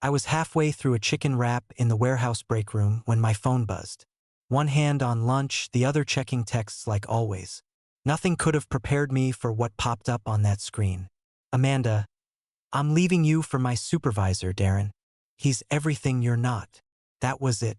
I was halfway through a chicken wrap in the warehouse break room when my phone buzzed. One hand on lunch, the other checking texts like always. Nothing could have prepared me for what popped up on that screen. Amanda, I'm leaving you for my supervisor, Darren. He's everything you're not. That was it.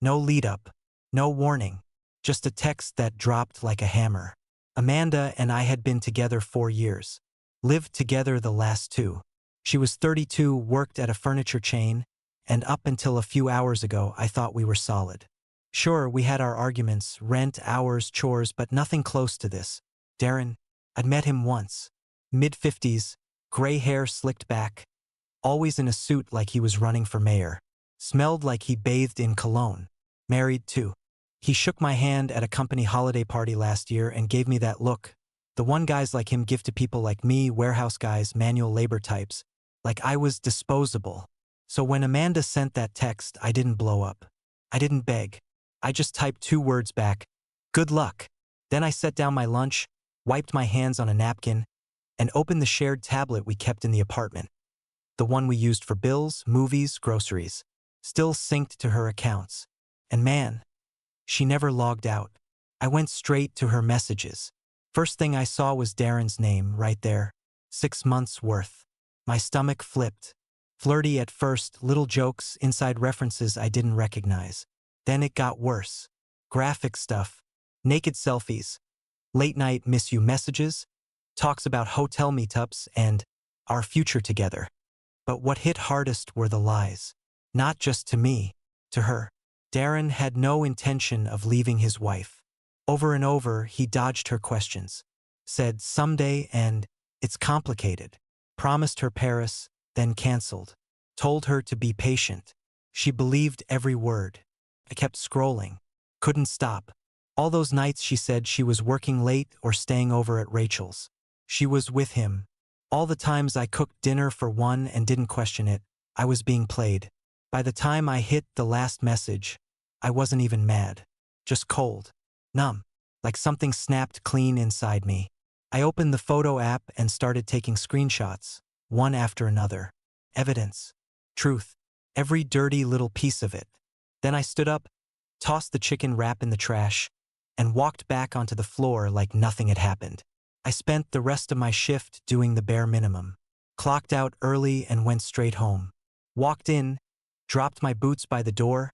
No lead-up. No warning. Just a text that dropped like a hammer. Amanda and I had been together 4 years. Lived together the last 2. She was 32, worked at a furniture chain, and up until a few hours ago I thought we were solid. Sure, we had our arguments, rent, hours, chores, but nothing close to this. Darren, I'd met him once. Mid-50s, gray hair slicked back, always in a suit like he was running for mayor. Smelled like he bathed in cologne. Married too. He shook my hand at a company holiday party last year and gave me that look. The one guys like him give to people like me, warehouse guys, manual labor types. Like I was disposable. So when Amanda sent that text, I didn't blow up. I didn't beg. I just typed 2 words back. Good luck. Then I set down my lunch, wiped my hands on a napkin, and opened the shared tablet we kept in the apartment. The one we used for bills, movies, groceries. Still synced to her accounts. And man, she never logged out. I went straight to her messages. First thing I saw was Darren's name right there. 6 months worth. My stomach flipped. Flirty at first, little jokes, inside references I didn't recognize. Then it got worse. Graphic stuff. Naked selfies. Late night miss you messages. Talks about hotel meetups and our future together. But what hit hardest were the lies. Not just to me, to her. Darren had no intention of leaving his wife. Over and over, he dodged her questions. Said someday and it's complicated. Promised her Paris, then canceled. Told her to be patient. She believed every word. I kept scrolling. Couldn't stop. All those nights she said she was working late or staying over at Rachel's. She was with him. All the times I cooked dinner for one and didn't question it, I was being played. By the time I hit the last message, I wasn't even mad. Just cold. Numb. Like something snapped clean inside me. I opened the photo app and started taking screenshots, one after another. Evidence. Truth. Every dirty little piece of it. Then I stood up, tossed the chicken wrap in the trash, and walked back onto the floor like nothing had happened. I spent the rest of my shift doing the bare minimum. Clocked out early and went straight home. Walked in, dropped my boots by the door,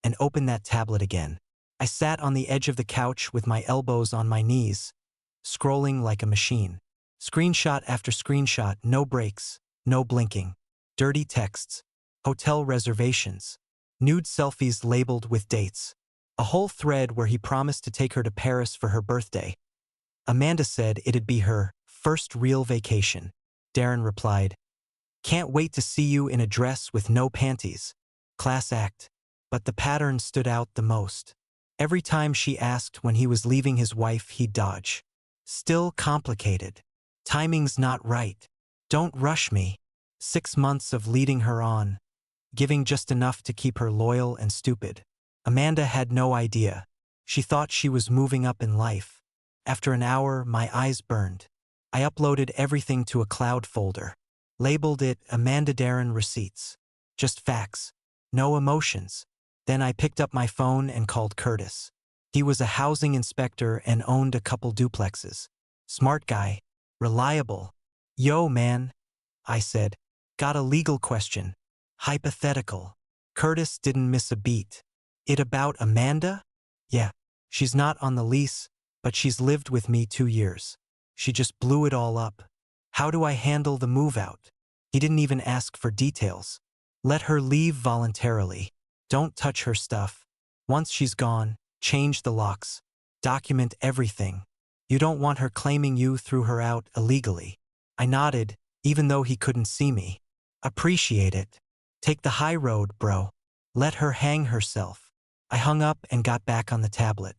and opened that tablet again. I sat on the edge of the couch with my elbows on my knees, scrolling like a machine. Screenshot after screenshot, no breaks, no blinking. Dirty texts, hotel reservations, nude selfies labeled with dates. A whole thread where he promised to take her to Paris for her birthday. Amanda said it'd be her first real vacation. Darren replied, "Can't wait to see you in a dress with no panties." Class act. But the pattern stood out the most. Every time she asked when he was leaving his wife, he'd dodge. Still complicated. Timing's not right. Don't rush me. 6 months of leading her on, giving just enough to keep her loyal and stupid. Amanda had no idea. She thought she was moving up in life. After an hour, my eyes burned. I uploaded everything to a cloud folder. Labeled it Amanda Darren Receipts. Just facts. No emotions. Then I picked up my phone and called Curtis. He was a housing inspector and owned a couple duplexes. Smart guy. Reliable. "Yo, man," I said. "Got a legal question. Hypothetical." Curtis didn't miss a beat. "It about Amanda?" "Yeah. She's not on the lease, but she's lived with me 2 years. She just blew it all up. How do I handle the move out?" He didn't even ask for details. "Let her leave voluntarily. Don't touch her stuff. Once she's gone, change the locks. Document everything. You don't want her claiming you threw her out illegally." I nodded, even though he couldn't see me. "Appreciate it. Take the high road, bro. Let her hang herself." I hung up and got back on the tablet.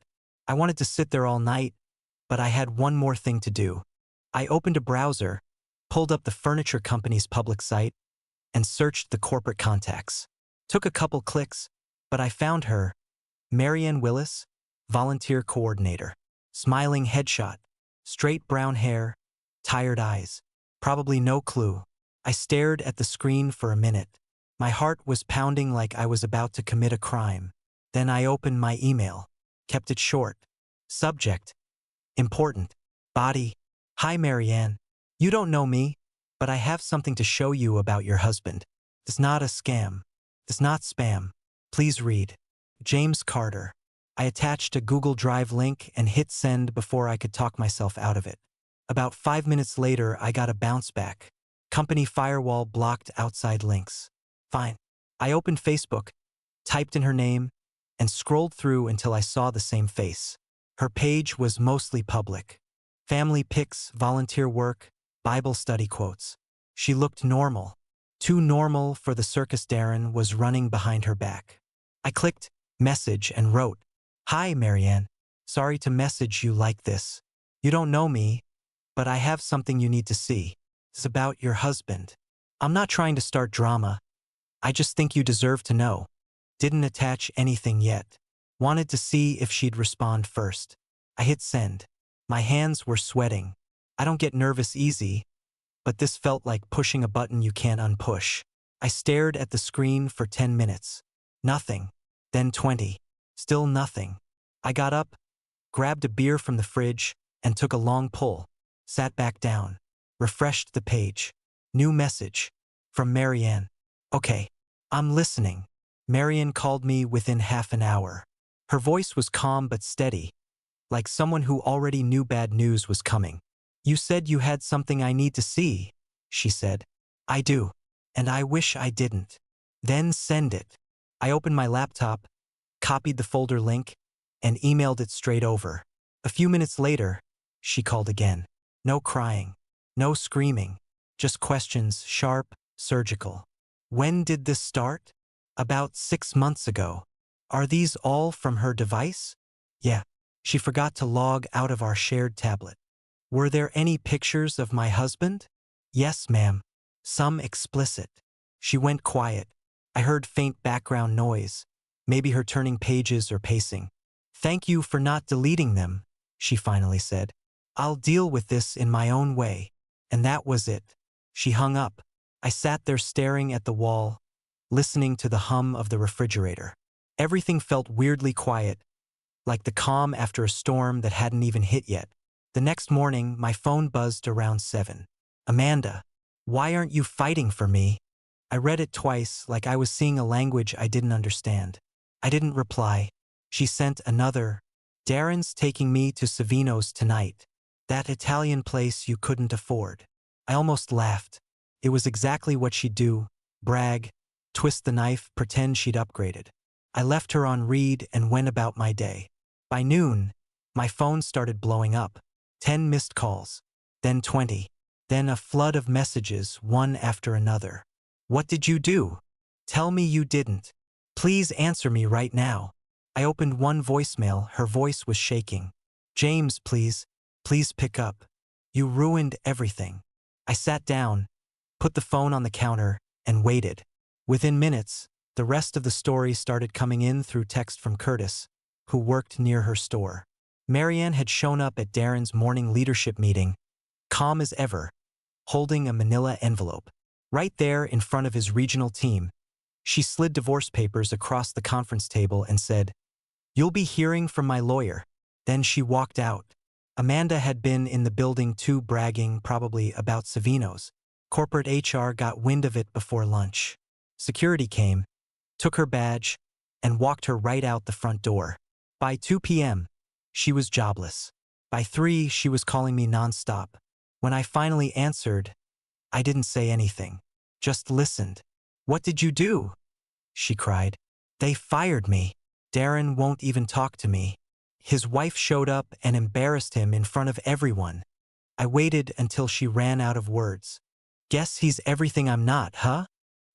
I wanted to sit there all night, but I had one more thing to do. I opened a browser, pulled up the furniture company's public site, and searched the corporate contacts. Took a couple clicks, but I found her. Marianne Willis, volunteer coordinator. Smiling headshot. Straight brown hair, tired eyes. Probably no clue. I stared at the screen for a minute. My heart was pounding like I was about to commit a crime. Then I opened my email. Kept it short. Subject: important. Body: Hi Marianne. You don't know me, but I have something to show you about your husband. It's not a scam. It's not spam. Please read. James Carter. I attached a Google Drive link and hit send before I could talk myself out of it. About 5 minutes later, I got a bounce back. Company firewall blocked outside links. Fine. I opened Facebook, typed in her name, and scrolled through until I saw the same face. Her page was mostly public. Family pics, volunteer work, Bible study quotes. She looked normal. Too normal for the circus Darren was running behind her back. I clicked message and wrote, "Hi Marianne. Sorry to message you like this. You don't know me, but I have something you need to see. It's about your husband. I'm not trying to start drama. I just think you deserve to know." Didn't attach anything yet. Wanted to see if she'd respond first. I hit send. My hands were sweating. I don't get nervous easy, but this felt like pushing a button you can't unpush. I stared at the screen for 10 minutes. Nothing. Then 20. Still nothing. I got up, grabbed a beer from the fridge, and took a long pull. Sat back down. Refreshed the page. New message. From Marianne. "Okay. I'm listening." Marianne called me within half an hour. Her voice was calm but steady, like someone who already knew bad news was coming. "You said you had something I need to see," she said. "I do. And I wish I didn't." "Then send it." I opened my laptop, copied the folder link, and emailed it straight over. A few minutes later, she called again. No crying. No screaming. Just questions, sharp, surgical. "When did this start?" "About 6 months ago." "Are these all from her device?" "Yeah. She forgot to log out of our shared tablet." "Were there any pictures of my husband?" "Yes, ma'am. Some explicit." She went quiet. I heard faint background noise, maybe her turning pages or pacing. "Thank you for not deleting them," she finally said. "I'll deal with this in my own way." And that was it. She hung up. I sat there staring at the wall, listening to the hum of the refrigerator. Everything felt weirdly quiet, like the calm after a storm that hadn't even hit yet. The next morning, my phone buzzed around 7. "Amanda, why aren't you fighting for me?" I read it twice, like I was seeing a language I didn't understand. I didn't reply. She sent another. "Darren's taking me to Savino's tonight. That Italian place you couldn't afford." I almost laughed. It was exactly what she'd do. Brag, twist the knife, pretend she'd upgraded. I left her on read and went about my day. By noon, my phone started blowing up. 10 missed calls. Then 20. Then a flood of messages, one after another. "What did you do? Tell me you didn't. Please answer me right now." I opened one voicemail, her voice was shaking. "James, please. Please pick up. You ruined everything." I sat down, put the phone on the counter, and waited. Within minutes, the rest of the story started coming in through text from Curtis, who worked near her store. Marianne had shown up at Darren's morning leadership meeting, calm as ever, holding a manila envelope. Right there in front of his regional team, she slid divorce papers across the conference table and said, "You'll be hearing from my lawyer." Then she walked out. Amanda had been in the building too, bragging probably about Savino's. Corporate HR got wind of it before lunch. Security came, took her badge, and walked her right out the front door. By 2 p.m., she was jobless. By 3, she was calling me nonstop. When I finally answered, I didn't say anything, just listened. "What did you do?" she cried. "They fired me. Darren won't even talk to me. His wife showed up and embarrassed him in front of everyone." I waited until she ran out of words. "Guess he's everything I'm not, huh?"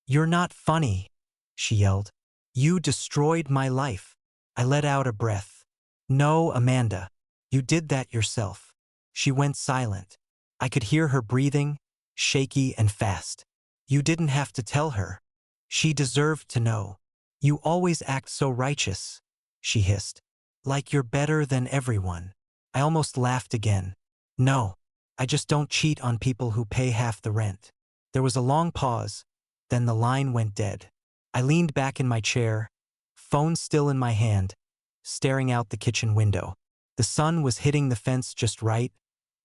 "You're not funny," she yelled. "You destroyed my life." I let out a breath. "No, Amanda. You did that yourself." She went silent. I could hear her breathing, shaky and fast. "You didn't have to tell her. She deserved to know. You always act so righteous," she hissed. "Like you're better than everyone." I almost laughed again. "No, I just don't cheat on people who pay half the rent." There was a long pause, then the line went dead. I leaned back in my chair, phone still in my hand, staring out the kitchen window. The sun was hitting the fence just right,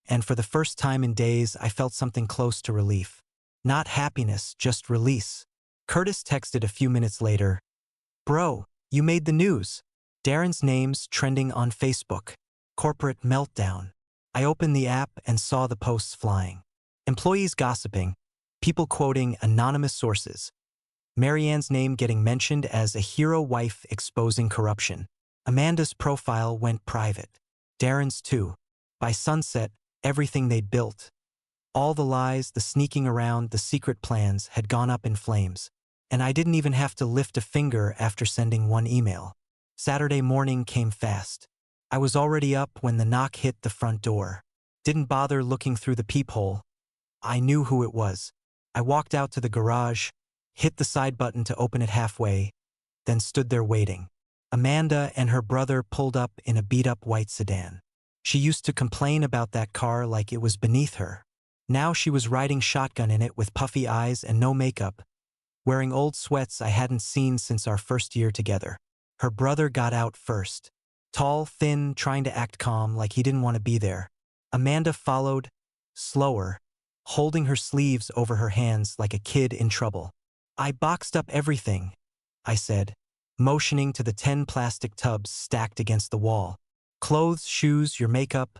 and for the first time in days I felt something close to relief. Not happiness, just release. Curtis texted a few minutes later, "Bro, you made the news." Darren's name's trending on Facebook. Corporate meltdown. I opened the app and saw the posts flying. Employees gossiping, people quoting anonymous sources. Marianne's name getting mentioned as a hero wife exposing corruption. Amanda's profile went private. Darren's too. By sunset, everything they'd built. All the lies, the sneaking around, the secret plans had gone up in flames. And I didn't even have to lift a finger after sending one email. Saturday morning came fast. I was already up when the knock hit the front door. Didn't bother looking through the peephole. I knew who it was. I walked out to the garage, hit the side button to open it halfway, then stood there waiting. Amanda and her brother pulled up in a beat-up white sedan. She used to complain about that car like it was beneath her. Now she was riding shotgun in it with puffy eyes and no makeup, wearing old sweats I hadn't seen since our first year together. Her brother got out first. Tall, thin, trying to act calm like he didn't want to be there. Amanda followed, slower, holding her sleeves over her hands like a kid in trouble. "I boxed up everything," I said, motioning to the 10 plastic tubs stacked against the wall. "Clothes, shoes, your makeup,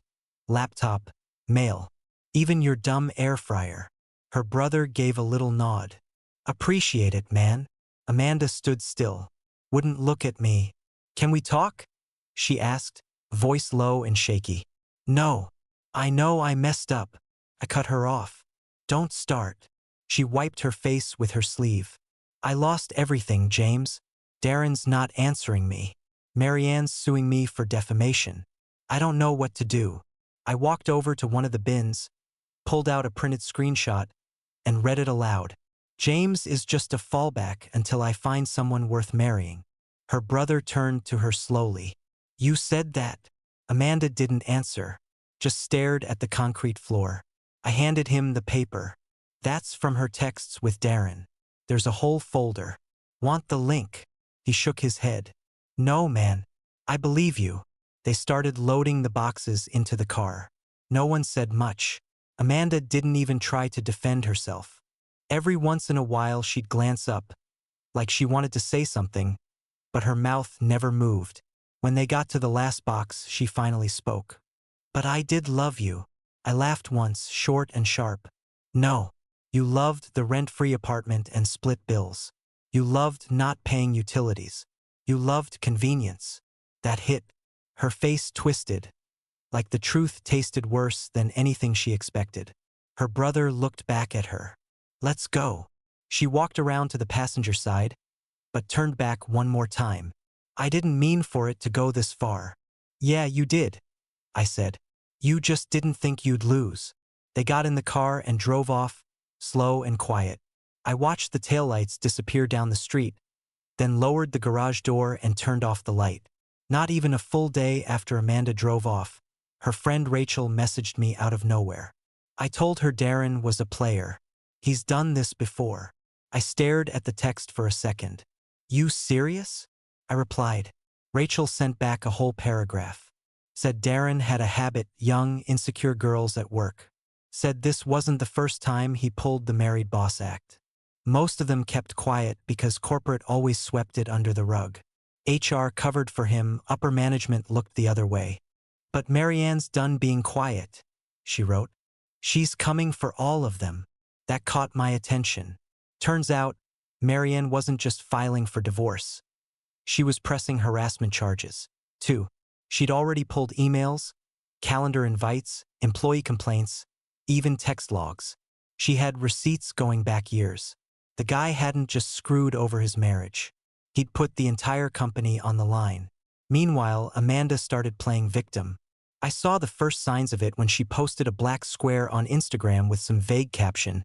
laptop, mail, even your dumb air fryer." Her brother gave a little nod. "Appreciate it, man." Amanda stood still, wouldn't look at me. "Can we talk?" she asked, voice low and shaky. "No. I know I messed up." I cut her off. "Don't start." She wiped her face with her sleeve. "I lost everything, James. Darren's not answering me. Marianne's suing me for defamation. I don't know what to do." I walked over to one of the bins, pulled out a printed screenshot, and read it aloud. "James is just a fallback until I find someone worth marrying." Her brother turned to her slowly. "You said that?" Amanda didn't answer, just stared at the concrete floor. I handed him the paper. "That's from her texts with Darren. There's a whole folder. Want the link?" He shook his head. "No, man. I believe you." They started loading the boxes into the car. No one said much. Amanda didn't even try to defend herself. Every once in a while she'd glance up, like she wanted to say something, but her mouth never moved. When they got to the last box, she finally spoke. "But I did love you." I laughed once, short and sharp. "No. You loved the rent-free apartment and split bills. You loved not paying utilities. You loved convenience." That hit. Her face twisted, like the truth tasted worse than anything she expected. Her brother looked back at her. "Let's go." She walked around to the passenger side, but turned back one more time. "I didn't mean for it to go this far." "Yeah, you did," I said. "You just didn't think you'd lose." They got in the car and drove off, slow and quiet. I watched the taillights disappear down the street, then lowered the garage door and turned off the light. Not even a full day after Amanda drove off, her friend Rachel messaged me out of nowhere. I told her Darren was a player. "He's done this before." I stared at the text for a second. "You serious?" I replied. Rachel sent back a whole paragraph. Said Darren had a habit, young, insecure girls at work. Said this wasn't the first time he pulled the married boss act. Most of them kept quiet because corporate always swept it under the rug. HR covered for him, upper management looked the other way. "But Marianne's done being quiet," she wrote. "She's coming for all of them." That caught my attention. Turns out, Marianne wasn't just filing for divorce. She was pressing harassment charges, too. She'd already pulled emails, calendar invites, employee complaints, even text logs. She had receipts going back years. The guy hadn't just screwed over his marriage. He'd put the entire company on the line. Meanwhile, Amanda started playing victim. I saw the first signs of it when she posted a black square on Instagram with some vague caption,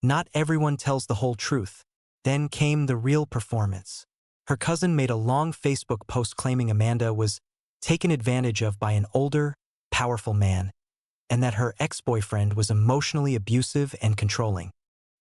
"Not everyone tells the whole truth." Then came the real performance. Her cousin made a long Facebook post claiming Amanda was taken advantage of by an older, powerful man, and that her ex-boyfriend was emotionally abusive and controlling.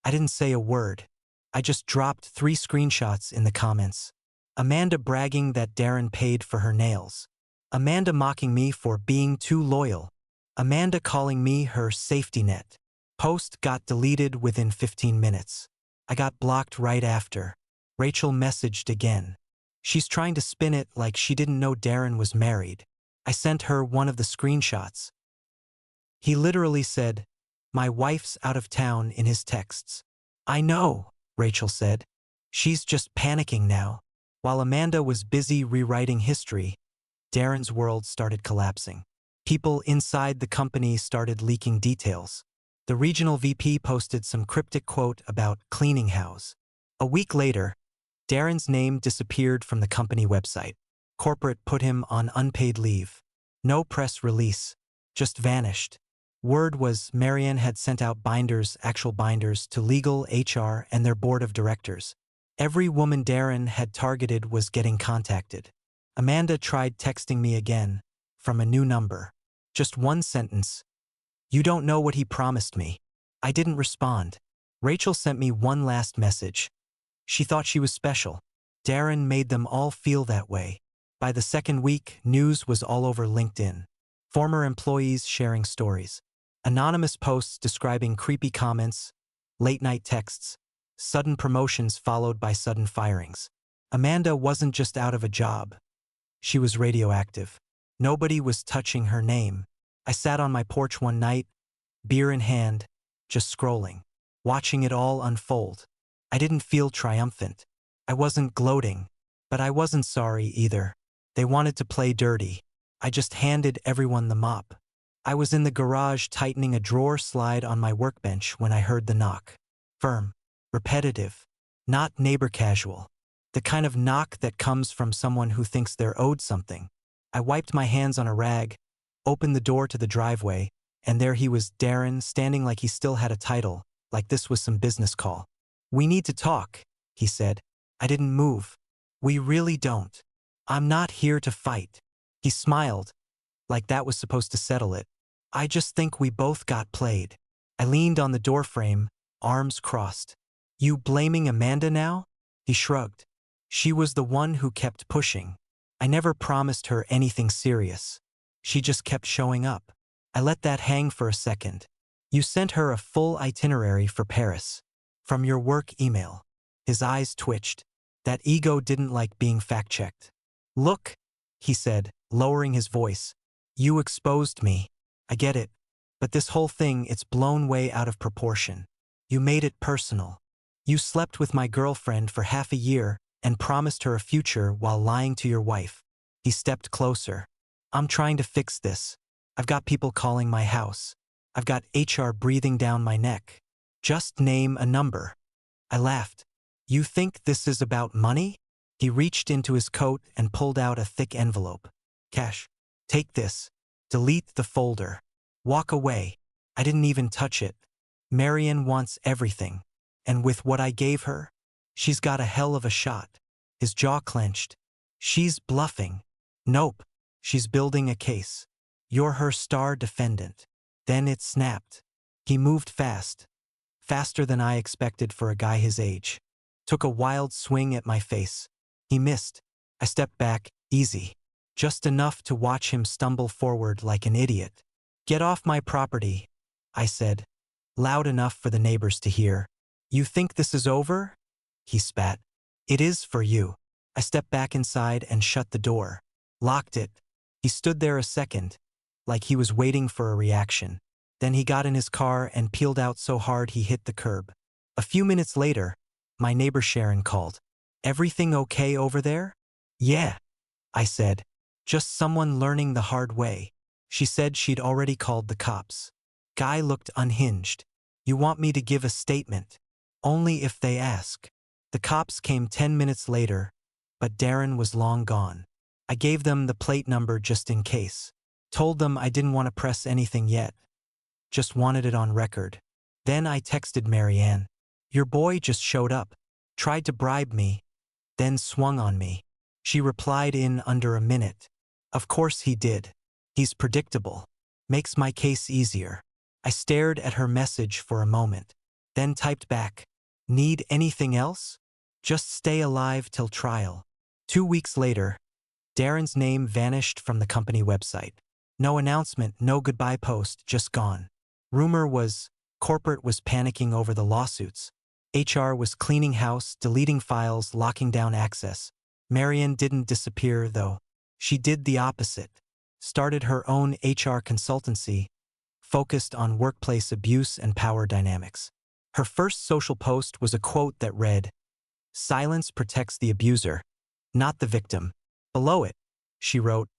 I didn't say a word. I just dropped 3 screenshots in the comments. Amanda bragging that Darren paid for her nails. Amanda mocking me for being too loyal. Amanda calling me her safety net. Post got deleted within 15 minutes. I got blocked right after. Rachel messaged again. She's trying to spin it like she didn't know Darren was married. I sent her one of the screenshots. He literally said, "My wife's out of town," in his texts. "I know," Rachel said. "She's just panicking now." While Amanda was busy rewriting history, Darren's world started collapsing. People inside the company started leaking details. The regional VP posted some cryptic quote about cleaning house. A week later, Darren's name disappeared from the company website. Corporate put him on unpaid leave. No press release, just vanished. Word was Marianne had sent out binders, actual binders, to legal, HR, and their board of directors. Every woman Darren had targeted was getting contacted. Amanda tried texting me again, from a new number. Just one sentence. "You don't know what he promised me." I didn't respond. Rachel sent me one last message. She thought she was special. Darren made them all feel that way. By the second week, news was all over LinkedIn. Former employees sharing stories. Anonymous posts describing creepy comments, late-night texts, sudden promotions followed by sudden firings. Amanda wasn't just out of a job. She was radioactive. Nobody was touching her name. I sat on my porch one night, beer in hand, just scrolling, watching it all unfold. I didn't feel triumphant. I wasn't gloating, but I wasn't sorry either. They wanted to play dirty. I just handed everyone the mop. I was in the garage tightening a drawer slide on my workbench when I heard the knock. Firm, repetitive, not neighbor casual. The kind of knock that comes from someone who thinks they're owed something. I wiped my hands on a rag, opened the door to the driveway, and there he was, Darren, standing like he still had a title, like this was some business call. "We need to talk," he said. I didn't move. "We really don't. I'm not here to fight." He smiled, like that was supposed to settle it. "I just think we both got played." I leaned on the doorframe, arms crossed. "You blaming Amanda now?" He shrugged. "She was the one who kept pushing. I never promised her anything serious. She just kept showing up." I let that hang for a second. "You sent her a full itinerary for Paris. From your work email." His eyes twitched. That ego didn't like being fact-checked. "Look," he said, lowering his voice. "You exposed me. I get it. But this whole thing, it's blown way out of proportion. You made it personal. You slept with my girlfriend for half a year and promised her a future while lying to your wife." He stepped closer. "I'm trying to fix this. I've got people calling my house. I've got HR breathing down my neck. Just name a number." I laughed. "You think this is about money?" He reached into his coat and pulled out a thick envelope. "Cash. Take this. Delete the folder. Walk away." I didn't even touch it. Marianne wants everything. And with what I gave her, she's got a hell of a shot. His jaw clenched. "She's bluffing." "Nope. She's building a case. You're her star defendant." Then it snapped. He moved fast. Faster than I expected for a guy his age. Took a wild swing at my face. He missed. I stepped back, easy. Just enough to watch him stumble forward like an idiot. "Get off my property," I said, loud enough for the neighbors to hear. "You think this is over?" He spat. "It is for you." I stepped back inside and shut the door. Locked it. He stood there a second, like he was waiting for a reaction. Then he got in his car and peeled out so hard he hit the curb. A few minutes later, my neighbor Sharon called. "Everything okay over there?" "Yeah," I said. "Just someone learning the hard way." She said she'd already called the cops. Guy looked unhinged. "You want me to give a statement?" "Only if they ask." The cops came 10 minutes later, but Darren was long gone. I gave them the plate number just in case. Told them I didn't want to press anything yet. Just wanted it on record. Then I texted Marianne. "Your boy just showed up. Tried to bribe me, then swung on me." She replied in under a minute. "Of course he did. He's predictable. Makes my case easier." I stared at her message for a moment, then typed back, Need anything else? Just stay alive till trial. 2 weeks later, Darren's name vanished from the company website. No announcement, no goodbye post, just gone. Rumor was, corporate was panicking over the lawsuits. HR was cleaning house, deleting files, locking down access. Marianne didn't disappear, though. She did the opposite. Started her own HR consultancy, focused on workplace abuse and power dynamics. Her first social post was a quote that read, "Silence protects the abuser, not the victim." Below it, she wrote,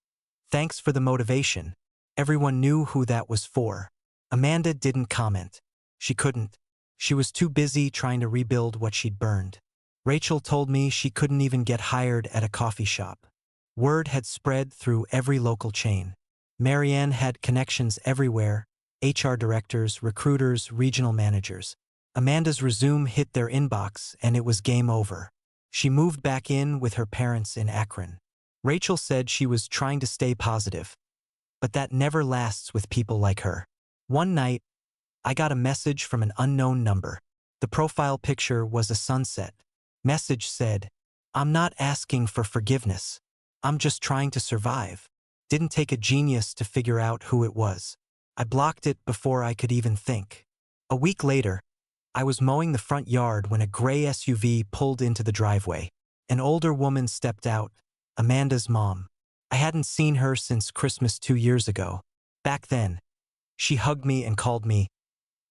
"Thanks for the motivation." Everyone knew who that was for. Amanda didn't comment. She couldn't. She was too busy trying to rebuild what she'd burned. Rachel told me she couldn't even get hired at a coffee shop. Word had spread through every local chain. Marianne had connections everywhere, HR directors, recruiters, regional managers. Amanda's resume hit their inbox and it was game over. She moved back in with her parents in Akron. Rachel said she was trying to stay positive, but that never lasts with people like her. One night, I got a message from an unknown number. The profile picture was a sunset. Message said, "I'm not asking for forgiveness. I'm just trying to survive." Didn't take a genius to figure out who it was. I blocked it before I could even think. A week later, I was mowing the front yard when a gray SUV pulled into the driveway. An older woman stepped out, Amanda's mom. I hadn't seen her since Christmas 2 years ago. Back then, she hugged me and called me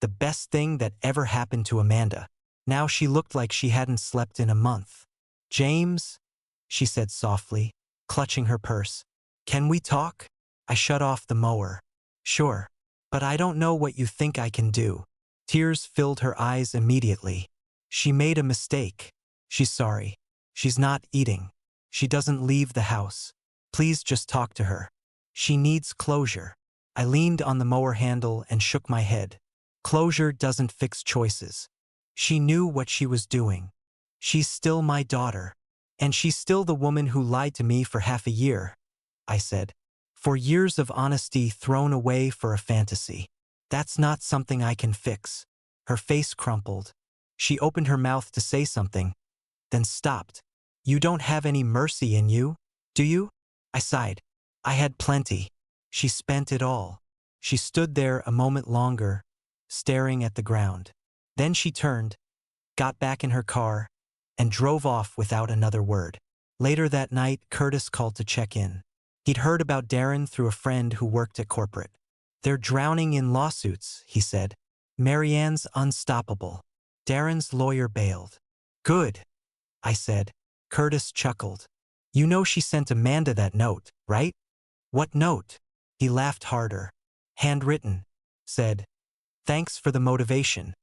the best thing that ever happened to Amanda. Now she looked like she hadn't slept in a month. "James," she said softly, clutching her purse. "Can we talk?" I shut off the mower. "Sure, but I don't know what you think I can do." Tears filled her eyes immediately. She made a mistake. She's sorry. She's not eating. She doesn't leave the house. Please just talk to her. She needs closure. I leaned on the mower handle and shook my head. Closure doesn't fix choices. She knew what she was doing. She's still my daughter. And she's still the woman who lied to me for half a year, I said. For years of honesty thrown away for a fantasy. That's not something I can fix. Her face crumpled. She opened her mouth to say something, then stopped. "You don't have any mercy in you, do you?" I sighed. I had plenty. She spent it all. She stood there a moment longer, staring at the ground. Then she turned, got back in her car, and drove off without another word. Later that night, Curtis called to check in. He'd heard about Darren through a friend who worked at corporate. "They're drowning in lawsuits," he said. "Marianne's unstoppable. Darren's lawyer bailed." "Good," I said. Curtis chuckled. "You know she sent Amanda that note, right?" "What note?" He laughed harder. "Handwritten. Said, 'Thanks for the motivation.'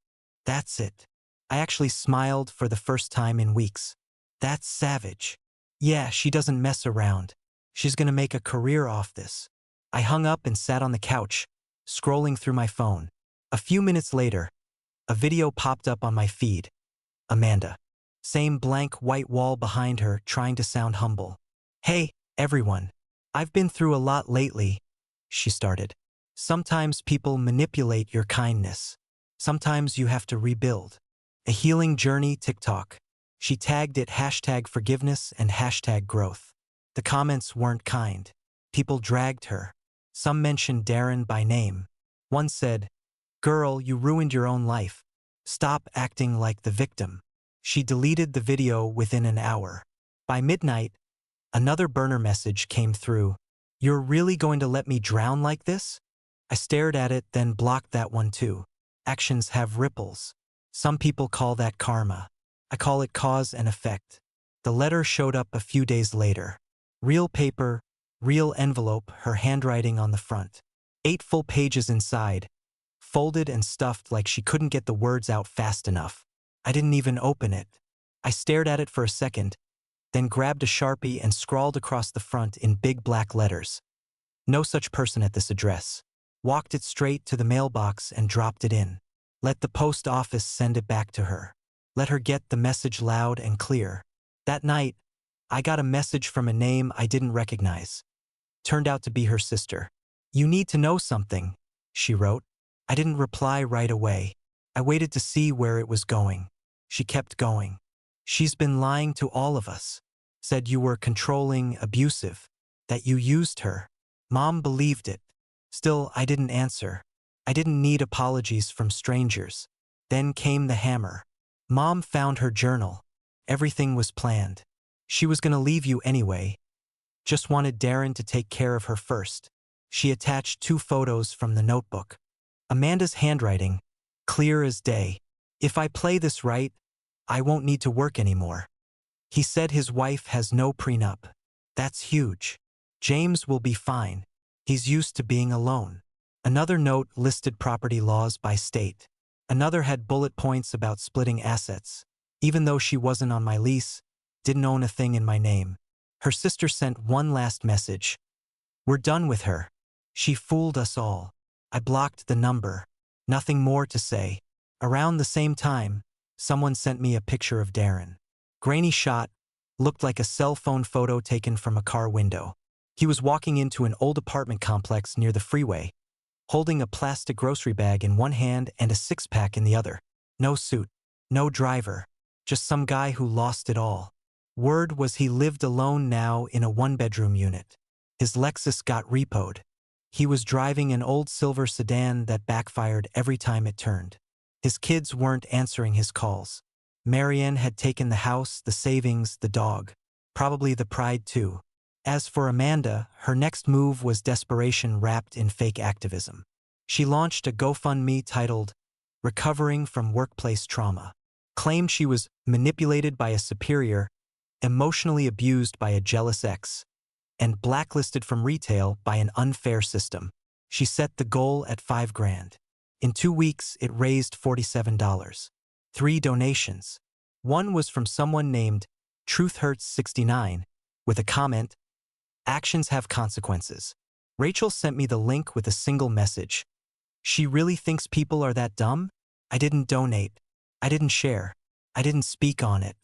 That's it." I actually smiled for the first time in weeks. "That's savage." "Yeah, she doesn't mess around. She's gonna make a career off this." I hung up and sat on the couch, scrolling through my phone. A few minutes later, a video popped up on my feed. Amanda. Same blank white wall behind her, trying to sound humble. "Hey, everyone. I've been through a lot lately," she started. "Sometimes people manipulate your kindness. Sometimes you have to rebuild. A healing journey TikTok." She tagged it #forgiveness and #growth. The comments weren't kind. People dragged her. Some mentioned Darren by name. One said, "Girl, you ruined your own life. Stop acting like the victim." She deleted the video within an hour. By midnight, another burner message came through. "You're really going to let me drown like this?" I stared at it, then blocked that one too. Actions have ripples. Some people call that karma. I call it cause and effect. The letter showed up a few days later. Real paper, real envelope, her handwriting on the front. 8 full pages inside, folded and stuffed like she couldn't get the words out fast enough. I didn't even open it. I stared at it for a second, then grabbed a Sharpie and scrawled across the front in big black letters. "No such person at this address." Walked it straight to the mailbox and dropped it in. Let the post office send it back to her. Let her get the message loud and clear. That night, I got a message from a name I didn't recognize. Turned out to be her sister. "You need to know something," she wrote. I didn't reply right away. I waited to see where it was going. She kept going. She's been lying to all of us. Said you were controlling, abusive, that you used her. Mom believed it. Still, I didn't answer. I didn't need apologies from strangers. Then came the hammer. Mom found her journal. Everything was planned. She was gonna leave you anyway. Just wanted Darren to take care of her first. She attached 2 photos from the notebook. Amanda's handwriting, clear as day. If I play this right, I won't need to work anymore. He said his wife has no prenup. That's huge. James will be fine. He's used to being alone. Another note listed property laws by state. Another had bullet points about splitting assets. Even though she wasn't on my lease, didn't own a thing in my name. Her sister sent one last message. We're done with her. She fooled us all. I blocked the number. Nothing more to say. Around the same time, someone sent me a picture of Darren. Grainy shot, looked like a cell phone photo taken from a car window. He was walking into an old apartment complex near the freeway, holding a plastic grocery bag in one hand and a 6-pack in the other. No suit, no driver, just some guy who lost it all. Word was he lived alone now in a 1-bedroom unit. His Lexus got repoed. He was driving an old silver sedan that backfired every time it turned. His kids weren't answering his calls. Marianne had taken the house, the savings, the dog. Probably the pride too. As for Amanda, her next move was desperation wrapped in fake activism. She launched a GoFundMe titled, "Recovering from Workplace Trauma." Claimed she was manipulated by a superior, emotionally abused by a jealous ex, and blacklisted from retail by an unfair system. She set the goal at $5 grand. In 2 weeks, it raised $47. 3 donations. One was from someone named TruthHurts69 with a comment, "Actions have consequences." Rachel sent me the link with a single message. She really thinks people are that dumb? I didn't donate. I didn't share. I didn't speak on it.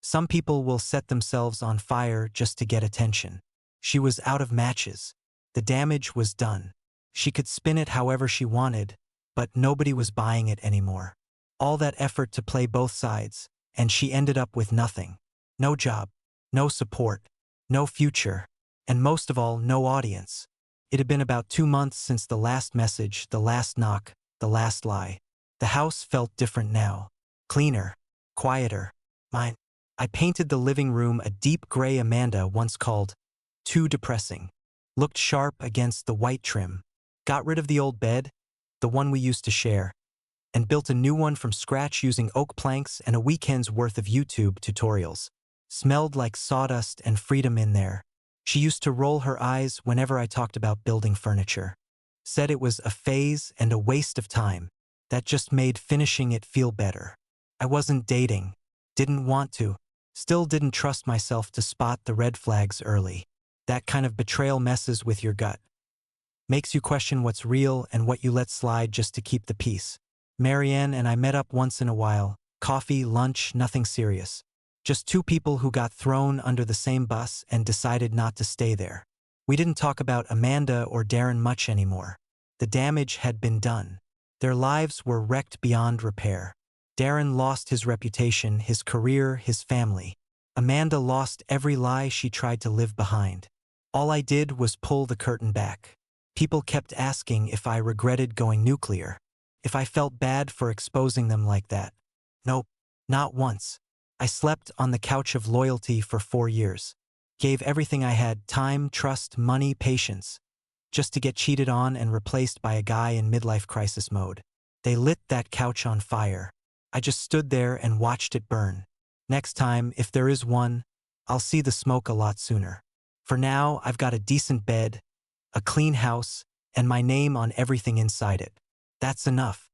Some people will set themselves on fire just to get attention. She was out of matches. The damage was done. She could spin it however she wanted, but nobody was buying it anymore. All that effort to play both sides, and she ended up with nothing. No job, no support, no future, and most of all, no audience. It had been about 2 months since the last message, the last knock, the last lie. The house felt different now. Cleaner, quieter. Mine. I painted the living room a deep gray Amanda once called too depressing. Looked sharp against the white trim. Got rid of the old bed, the one we used to share, and built a new one from scratch using oak planks and a weekend's worth of YouTube tutorials. Smelled like sawdust and freedom in there. She used to roll her eyes whenever I talked about building furniture. Said it was a phase and a waste of time. That just made finishing it feel better. I wasn't dating. Didn't want to. Still didn't trust myself to spot the red flags early. That kind of betrayal messes with your gut. Makes you question what's real and what you let slide just to keep the peace. Marianne and I met up once in a while. Coffee, lunch, nothing serious. Just 2 people who got thrown under the same bus and decided not to stay there. We didn't talk about Amanda or Darren much anymore. The damage had been done. Their lives were wrecked beyond repair. Darren lost his reputation, his career, his family. Amanda lost every lie she tried to live behind. All I did was pull the curtain back. People kept asking if I regretted going nuclear, if I felt bad for exposing them like that. Nope, not once. I slept on the couch of loyalty for 4 years. Gave everything I had, time, trust, money, patience, just to get cheated on and replaced by a guy in midlife crisis mode. They lit that couch on fire. I just stood there and watched it burn. Next time, if there is one, I'll see the smoke a lot sooner. For now, I've got a decent bed, a clean house, and my name on everything inside it. That's enough.